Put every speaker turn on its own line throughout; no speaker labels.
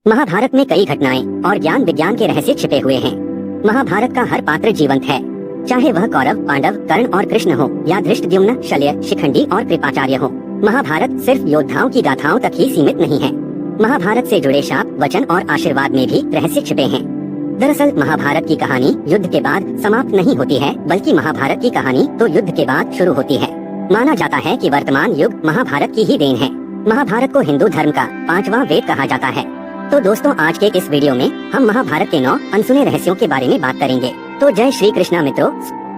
महाभारत में कई घटनाएं और ज्ञान विज्ञान के रहस्य छिपे हुए हैं। महाभारत का हर पात्र जीवंत है, चाहे वह कौरव, पांडव, कर्ण और कृष्ण हो या धृष्टद्युम्न, शल्य, शिखंडी और कृपाचार्य हो। महाभारत सिर्फ योद्धाओं की गाथाओं तक ही सीमित नहीं है। महाभारत से जुड़े शाप, वचन और आशीर्वाद में भी रहस्य छिपे हैं। दरअसल महाभारत की कहानी युद्ध के बाद समाप्त नहीं होती है, बल्कि महाभारत की कहानी तो युद्ध के बाद शुरू होती है। माना जाता है कि वर्तमान युग महाभारत की ही देन है। महाभारत को हिंदू धर्म का 5वां वेद कहा जाता है। तो दोस्तों, आज के इस वीडियो में हम महाभारत के 9 अनसुने रहस्यों के बारे में बात करेंगे। तो जय श्री कृष्णा मित्रों।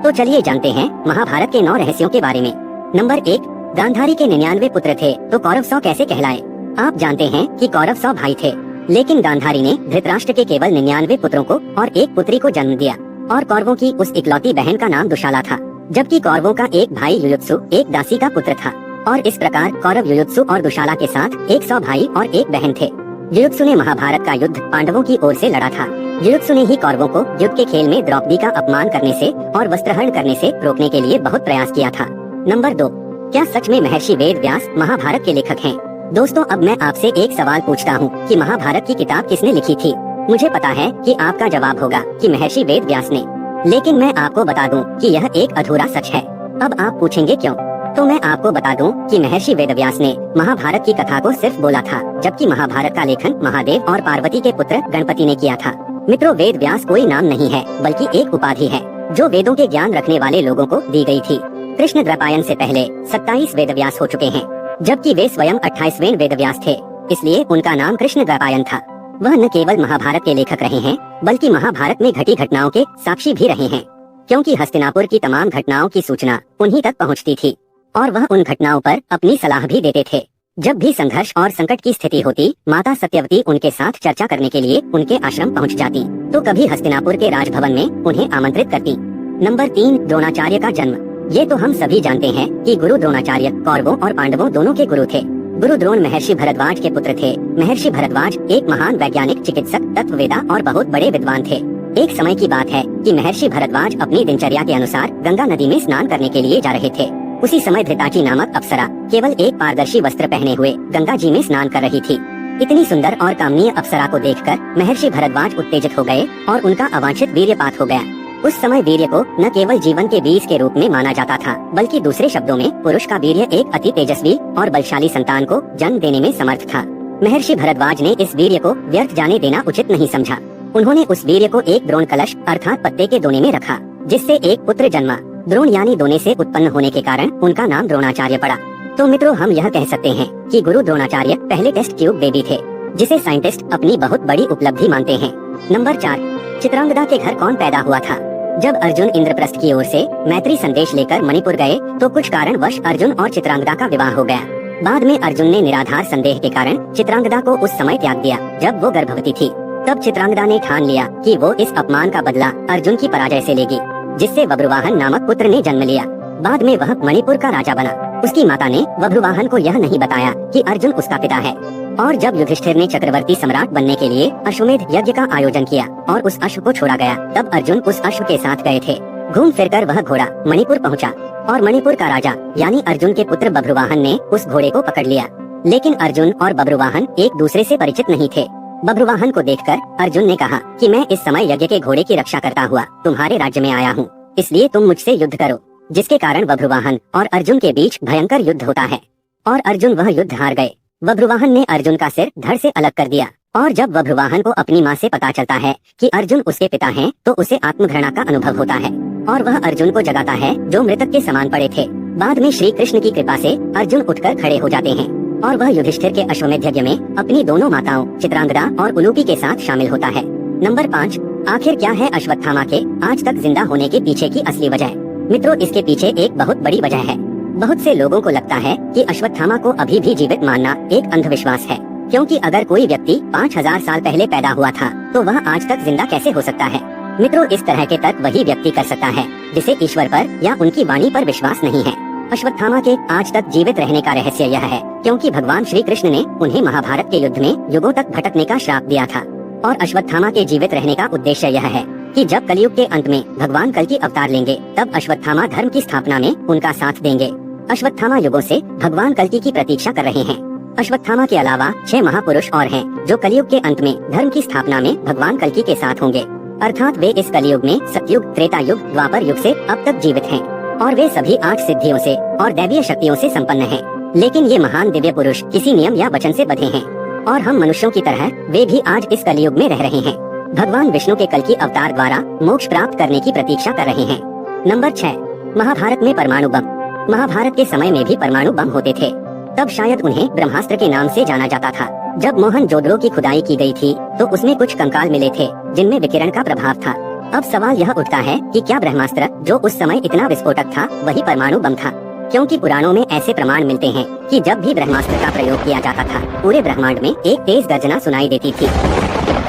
तो चलिए जानते हैं महाभारत के 9 रहस्यों के बारे में। नंबर 1, गांधारी के 99 पुत्र थे तो कौरव 100 कैसे कहलाए। आप जानते हैं कि कौरव 100 भाई थे, लेकिन गांधारी ने धृतराष्ट्र के केवल 99 पुत्रों को और एक पुत्री को जन्म दिया, और कौरवों की उस इकलौती बहन का नाम दुशाला था, जबकि कौरवों का एक भाई युयुत्सु एक दासी का पुत्र था। और इस प्रकार कौरव युयुत्सु और दुशाला के साथ 100 भाई और एक बहन थे। युयुत्सु ने महाभारत का युद्ध पांडवों की ओर से लड़ा था। युयुत्सु ने ही कौरवों को युद्ध के खेल में द्रौपदी का अपमान करने से और वस्त्रहरण करने से रोकने के लिए बहुत प्रयास किया था। नंबर 2, क्या सच में महर्षि वेद व्यास महाभारत के लेखक हैं। दोस्तों, अब मैं आपसे एक सवाल पूछता हूँ कि महाभारत की किताब किसने लिखी थी। मुझे पता है कि आपका जवाब होगा कि महर्षि वेद व्यास ने, लेकिन मैं आपको बता दूं कि यह एक अधूरा सच है। अब आप पूछेंगे क्यों, तो मैं आपको बता दूं कि महर्षि वेदव्यास ने महाभारत की कथा को सिर्फ बोला था, जबकि महाभारत का लेखन महादेव और पार्वती के पुत्र गणपति ने किया था। मित्रों, वेद व्यास कोई नाम नहीं है, बल्कि एक उपाधि है जो वेदों के ज्ञान रखने वाले लोगों को दी गई थी। कृष्ण द्वैपायन से पहले 27 वेदव्यास हो चुके हैं, जबकि वे स्वयं 28वें वेदव्यास थे, इसलिए उनका नाम कृष्ण द्वैपायन था। वह न केवल महाभारत के लेखक रहे हैं, बल्कि महाभारत में घटी घटनाओं के साक्षी भी रहे हैं, क्योंकि हस्तिनापुर की तमाम घटनाओं की सूचना उन्हीं तक पहुंचती थी, और वह उन घटनाओं पर अपनी सलाह भी देते थे। जब भी संघर्ष और संकट की स्थिति होती, माता सत्यवती उनके साथ चर्चा करने के लिए उनके आश्रम पहुंच जाती, तो कभी हस्तिनापुर के राजभवन में उन्हें आमंत्रित करती। नंबर 3, द्रोणाचार्य का जन्म। ये तो हम सभी जानते हैं कि गुरु द्रोणाचार्य कौरवों और पांडवों दोनों के गुरु थे। गुरु द्रोण महर्षि भरद्वाज के पुत्र थे। महर्षि भरद्वाज एक महान वैज्ञानिक, चिकित्सक, तत्ववेदा और बहुत बड़े विद्वान थे। एक समय की बात है कि महर्षि भरद्वाज अपनी दिनचर्या के अनुसार गंगा नदी में स्नान करने के लिए जा रहे थे। उसी समय धृताची नामक अप्सरा केवल एक पारदर्शी वस्त्र पहने हुए गंगा जी में स्नान कर रही थी। इतनी सुंदर और कामनीय अप्सरा को देखकर महर्षि भरद्वाज उत्तेजित हो गए और उनका अवांछित वीर्यपात हो गया। उस समय वीर्य को न केवल जीवन के बीज के रूप में माना जाता था, बल्कि दूसरे शब्दों में पुरुष का वीर्य एक अति तेजस्वी और बलशाली संतान को जन्म देने में समर्थ था। महर्षि भरद्वाज ने इस वीर्य को व्यर्थ जाने देना उचित नहीं समझा। उन्होंने उस वीर्य को एक द्रोण कलश अर्थात पत्ते के दोने में रखा, जिससे एक पुत्र जन्मा। द्रोण यानी दोने से उत्पन्न होने के कारण उनका नाम द्रोणाचार्य पड़ा। तो मित्रों, हम यह कह सकते हैं कि गुरु द्रोणाचार्य पहले टेस्ट ट्यूब बेबी थे, जिसे साइंटिस्ट अपनी बहुत बड़ी उपलब्धि मानते हैं। नंबर 4, चित्रांगदा के घर कौन पैदा हुआ था। जब अर्जुन इंद्रप्रस्थ की ओर से मैत्री संदेश लेकर मणिपुर गए, तो कुछ कारणवश अर्जुन और चित्रांगदा का विवाह हो गया। बाद में अर्जुन ने निराधार संदेह के कारण चित्रांगदा को उस समय त्याग दिया जब वो गर्भवती थी। तब चित्रांगदा ने ठान लिया कि वो इस अपमान का बदला अर्जुन की पराजय से लेगी, जिससे वभ्रुवाहन नामक पुत्र ने जन्म लिया। बाद में वह मणिपुर का राजा बना। उसकी माता ने वभ्रुवाहन को यह नहीं बताया कि अर्जुन उसका पिता है। और जब युधिष्ठिर ने चक्रवर्ती सम्राट बनने के लिए अश्वमेध यज्ञ का आयोजन किया और उस अश्व को छोड़ा गया, तब अर्जुन उस अश्व के साथ गए थे। घूम फिरकर वह घोड़ा मणिपुर पहुंचा, और मणिपुर का राजा यानी अर्जुन के पुत्र बभ्रुवाहन ने उस घोड़े को पकड़ लिया। लेकिन अर्जुन और बभ्रुवाहन एक दूसरे से परिचित नहीं थे। बभ्रुवाहन को देखकर अर्जुन ने कहा कि मैं इस समय यज्ञ के घोड़े की रक्षा करता हुआ तुम्हारे राज्य में आया हूँ, इसलिए तुम मुझसे युद्ध करो। जिसके कारण बभ्रुवाहन और अर्जुन के बीच भयंकर युद्ध होता है, और अर्जुन वह युद्ध हार गए। बभ्रुवाहन ने अर्जुन का सिर धड़ से अलग कर दिया, और जब बभ्रुवाहन को अपनी माँ से पता चलता है कि अर्जुन उसके पिता हैं, तो उसे आत्मघृणा का अनुभव होता है, और वह अर्जुन को जगाता है जो मृतक के समान पड़े थे। बाद में श्री कृष्ण की कृपा से अर्जुन उठकर खड़े हो जाते हैं, और वह युधिष्ठिर के अश्वमेध यज्ञ में अपनी दोनों माताओं चित्रांगदा और उलूपी के साथ शामिल होता है। नंबर 5, आखिर क्या है अश्वत्थामा के आज तक जिंदा होने के पीछे की असली वजह। मित्रों, इसके पीछे एक बहुत बड़ी वजह है। बहुत से लोगों को लगता है कि अश्वत्थामा को अभी भी जीवित मानना एक अंधविश्वास है, क्योंकि अगर कोई व्यक्ति 5000 साल पहले पैदा हुआ था, तो वह आज तक जिंदा कैसे हो सकता है। मित्रों, इस तरह के तर्क वही व्यक्ति कर सकता है जिसे ईश्वर पर या उनकी वाणी पर विश्वास नहीं है। अश्वत्थामा के आज तक जीवित रहने का रहस्य यह है क्योंकि भगवान श्री कृष्ण ने उन्हें महाभारत के युद्ध में युगों तक भटकने का श्राप दिया था। और अश्वत्थामा के जीवित रहने का उद्देश्य यह है कि जब कलयुग के अंत में भगवान कल्कि अवतार लेंगे, तब अश्वत्थामा धर्म की स्थापना में उनका साथ देंगे। अश्वत्थामा युगों से भगवान कल्कि की प्रतीक्षा कर रहे हैं। अश्वत्थामा के अलावा 6 महापुरुष और हैं जो कलयुग के अंत में धर्म की स्थापना में भगवान कल्कि के साथ होंगे, अर्थात वे इस कलयुग में सतयुग, त्रेता युग, द्वापर युग से अब तक जीवित हैं और वे सभी 8 सिद्धियों से और दैवीय शक्तियों से संपन्न हैं। लेकिन ये महान दिव्य पुरुष किसी नियम या वचन से बंधे हैं और हम मनुष्यों की तरह वे भी आज इस कलयुग में रह रहे हैं। भगवान विष्णु के कल्कि अवतार द्वारा मोक्ष प्राप्त करने की प्रतीक्षा कर रहे हैं। नंबर 6, महाभारत में परमाणु बम। महाभारत के समय में भी परमाणु बम होते थे, तब शायद उन्हें ब्रह्मास्त्र के नाम से जाना जाता था। जब मोहनजोदड़ो की खुदाई की गई थी तो उसमें कुछ कंकाल मिले थे जिनमें विकिरण का प्रभाव था। अब सवाल यह उठता है कि क्या ब्रह्मास्त्र जो उस समय इतना विस्फोटक था वही परमाणु बम था? क्योंकि पुराणों में ऐसे प्रमाण मिलते हैं कि जब भी ब्रह्मास्त्र का प्रयोग किया जाता था पूरे ब्रह्मांड में एक तेज गर्जना सुनाई देती थी।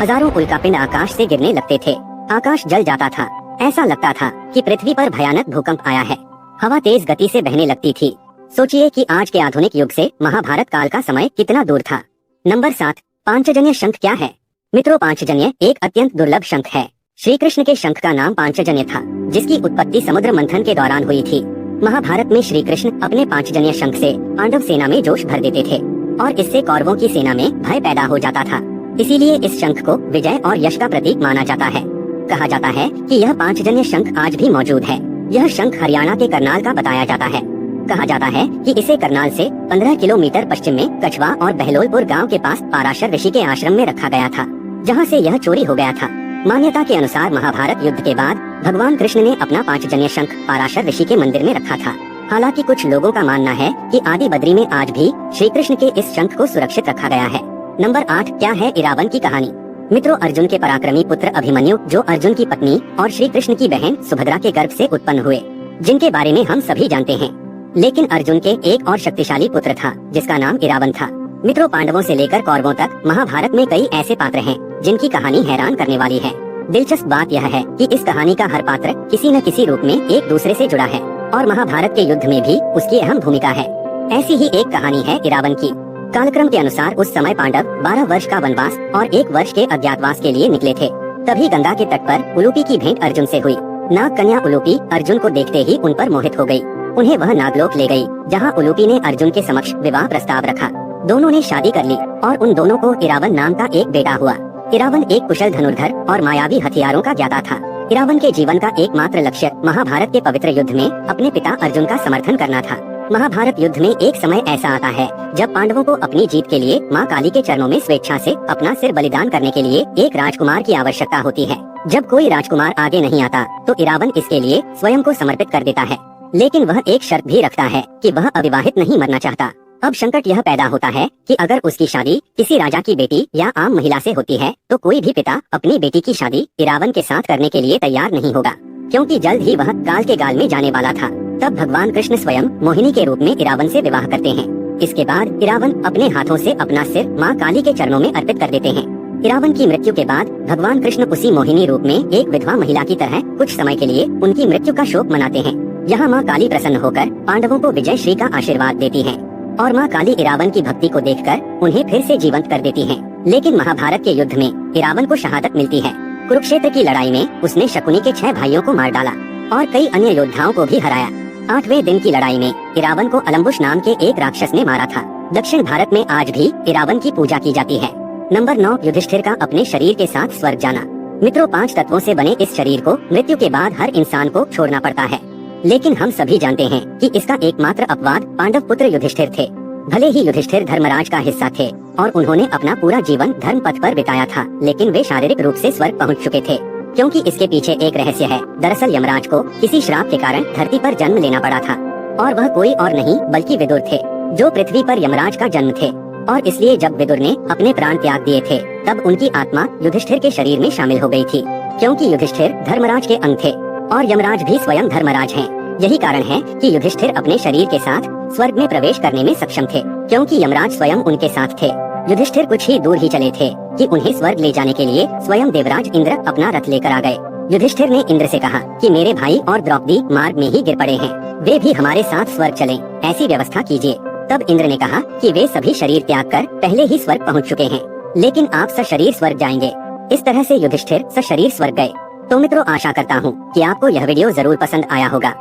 हजारों उल्कापिंड आकाश से गिरने लगते थे, आकाश जल जाता था, ऐसा लगता था कि पृथ्वी पर भयानक भूकंप आया है। हवा तेज गति से बहने लगती थी। सोचिए कि आज के आधुनिक युग से महाभारत काल का समय कितना दूर था। नंबर 7, पांचजन्य शंख क्या है? मित्रों, पांचजन्य एक अत्यंत दुर्लभ शंख है। श्री कृष्ण के शंख का नाम पांचजन्य था, जिसकी उत्पत्ति समुद्र मंथन के दौरान हुई थी। महाभारत में श्री कृष्ण अपने पांचजन्य शंख से पांडव सेना में जोश भर देते थे और इससे कौरवों की सेना में भय पैदा हो जाता था। इसीलिए इस शंख को विजय और यश का प्रतीक माना जाता है। कहा जाता है कि यह पांचजन्य शंख आज भी मौजूद है। यह शंख हरियाणा के करनाल का बताया जाता है। कहा जाता है कि इसे करनाल से 15 किलोमीटर पश्चिम में कछवा और बहलोलपुर गांव के पास पाराशर ऋषि के आश्रम में रखा गया था, जहां से यह चोरी हो गया था। मान्यता के अनुसार महाभारत युद्ध के बाद भगवान कृष्ण ने अपना पांचजन्य शंख पाराशर ऋषि के मंदिर में रखा था। हालांकि कुछ लोगों का मानना है कि आदि बद्री में आज भी श्री कृष्ण के इस शंख को सुरक्षित रखा गया है। नंबर 8, क्या है इरावन की कहानी? मित्रों, अर्जुन के पराक्रमी पुत्र अभिमन्यु, जो अर्जुन की पत्नी और श्री कृष्ण की बहन सुभद्रा के गर्भ से उत्पन्न हुए, जिनके बारे में हम सभी जानते हैं। लेकिन अर्जुन के एक और शक्तिशाली पुत्र था जिसका नाम इरावन था। मित्रों, पांडवों से लेकर कौरवों तक महाभारत में कई ऐसे पात्र हैं जिनकी कहानी हैरान करने वाली है। दिलचस्प बात यह है कि इस कहानी का हर पात्र किसी न किसी रूप में एक दूसरे से जुड़ा है और महाभारत के युद्ध में भी उसकी अहम भूमिका है। ऐसी ही एक कहानी है इरावन की। कालक्रम के अनुसार उस समय पांडव 12 वर्ष का वनवास और 1 वर्ष के अज्ञातवास के लिए निकले थे। तभी गंगा के तट पर उलूपी की भेंट अर्जुन से हुई। नाग कन्या उलूपी अर्जुन को देखते ही उन पर मोहित हो गई। उन्हें वह नागलोक ले गई, जहां उलूपी ने अर्जुन के समक्ष विवाह प्रस्ताव रखा। दोनों ने शादी कर ली और उन दोनों को इरावन नाम का एक बेटा हुआ। इरावन एक कुशल धनुर्धर और मायावी हथियारों का ज्ञाता था। इरावन के जीवन का एकमात्र लक्ष्य महाभारत के पवित्र युद्ध में अपने पिता अर्जुन का समर्थन करना था। महाभारत युद्ध में एक समय ऐसा आता है जब पांडवों को अपनी जीत के लिए माँ काली के चरणों में स्वेच्छा से अपना सिर बलिदान करने के लिए एक राजकुमार की आवश्यकता होती है। जब कोई राजकुमार आगे नहीं आता तो इरावन इसके लिए स्वयं को समर्पित कर देता है, लेकिन वह एक शर्त भी रखता है कि वह अविवाहित नहीं मरना चाहता। अब संकट यह पैदा होता है कि अगर उसकी शादी किसी राजा की बेटी या आम महिला से होती है तो कोई भी पिता अपनी बेटी की शादी इरावन के साथ करने के लिए तैयार नहीं होगा, क्योंकि जल्द ही वह काल के गाल में जाने वाला था। तब भगवान कृष्ण स्वयं मोहिनी के रूप में इरावन से विवाह करते हैं। इसके बाद इरावन अपने हाथों से अपना सिर माँ काली के चरणों में अर्पित कर देते हैं। इरावन की मृत्यु के बाद भगवान कृष्ण उसी मोहिनी रूप में एक विधवा महिला की तरह कुछ समय के लिए उनकी मृत्यु का शोक मनाते हैं। यहाँ माँ काली प्रसन्न होकर पांडवों को विजय श्री का आशीर्वाद देती है और माँ काली इरावन की भक्ति को देखकर उन्हें फिर से जीवंत कर देती है। लेकिन महाभारत के युद्ध में इरावन को शहादत मिलती है। कुरुक्षेत्र की लड़ाई में उसने शकुनी के 6 भाइयों को मार डाला और कई अन्य योद्धाओं को भी हराया। 8वें दिन की लड़ाई में इरावन को अलम्बुश नाम के एक राक्षस ने मारा था। दक्षिण भारत में आज भी इरावन की पूजा की जाती है। नंबर 9, युधिष्ठिर का अपने शरीर के साथ स्वर्ग जाना। मित्रों, 5 तत्वों से बने इस शरीर को मृत्यु के बाद हर इंसान को छोड़ना पड़ता है, लेकिन हम सभी जानते हैं कि इसका एकमात्र अपवाद पांडव पुत्र युधिष्ठिर थे। भले ही युधिष्ठिर धर्मराज का हिस्सा थे और उन्होंने अपना पूरा जीवन धर्म पथ पर बिताया था, लेकिन वे शारीरिक रूप से स्वर्ग पहुंच चुके थे, क्योंकि इसके पीछे एक रहस्य है। दरअसल यमराज को किसी श्राप के कारण धरती पर जन्म लेना पड़ा था और वह कोई और नहीं बल्कि विदुर थे, जो पृथ्वी पर यमराज का जन्म थे। और इसलिए जब विदुर ने अपने प्राण त्याग दिए थे तब उनकी आत्मा युधिष्ठिर के शरीर में शामिल हो गई थी, क्योंकि युधिष्ठिर धर्मराज के अंग थे और यमराज भी स्वयं धर्मराज हैं। यही कारण है कि युधिष्ठिर अपने शरीर के साथ स्वर्ग में प्रवेश करने में सक्षम थे, क्योंकि यमराज स्वयं उनके साथ थे। युधिष्ठिर कुछ ही दूर ही चले थे कि उन्हें स्वर्ग ले जाने के लिए स्वयं देवराज इंद्र अपना रथ लेकर आ गए। युधिष्ठिर ने इंद्र से कहा कि मेरे भाई और द्रौपदी मार्ग में ही गिर पड़े हैं, वे भी हमारे साथ स्वर्ग चलें, ऐसी व्यवस्था कीजिए। तब इंद्र ने कहा कि वे सभी शरीर त्याग कर पहले ही स्वर्ग पहुंच चुके हैं, लेकिन आप सशरीर स्वर्ग जाएंगे। इस तरह से युधिष्ठिर सशरीर स्वर्ग गए। तो मित्रों, आशा करता हूँ कि आपको यह वीडियो जरूर पसंद आया होगा।